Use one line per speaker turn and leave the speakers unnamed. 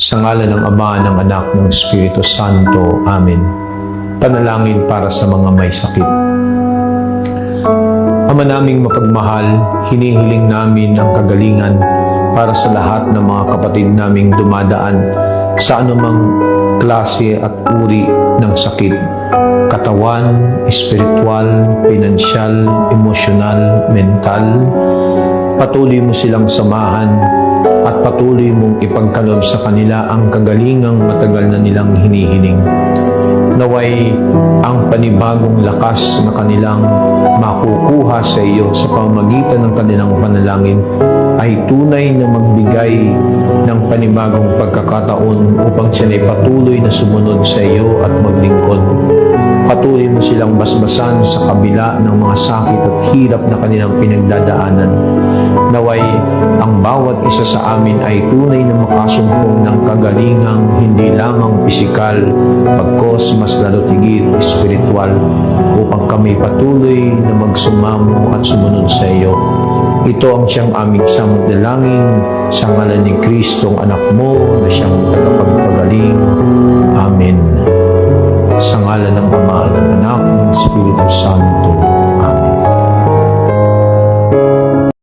Sa ngalan ng Ama, ng Anak, ng Espiritu Santo. Amen. Panalangin para sa mga may sakit. Ama naming mapagmahal, hinihiling namin ang kagalingan para sa lahat ng mga kapatid naming dumadaan sa anumang klase at uri ng sakit. Katawan, espiritual, pinansyal, emosyonal, mental. Patuloy mo silang samahan at patuloy mong ipagkaloob sa kanila ang kagalingang matagal na nilang hinihiling. Naway ang panibagong lakas na kanilang makukuha sa iyo sa pamamagitan ng kanilang panalangin ay tunay na magbigay ng panibagong pagkakataon upang sila ay patuloy na sumunod sa iyo at maglingkod. Patuloy mo silang basbasan sa kabila ng mga sakit at hirap na kanilang pinagdadaanan. Naway ang bawat isa sa amin ay tunay na makasumpong ng kagalingang hindi lamang pisikal, pagkos mas lalo tigit espiritual, upang kami patuloy na magsumamo at sumunod sa iyo. Ito ang siyang aming samanalangin sa ngalan ni Kristong anak mo na siyang tagapagpagaling. Amen.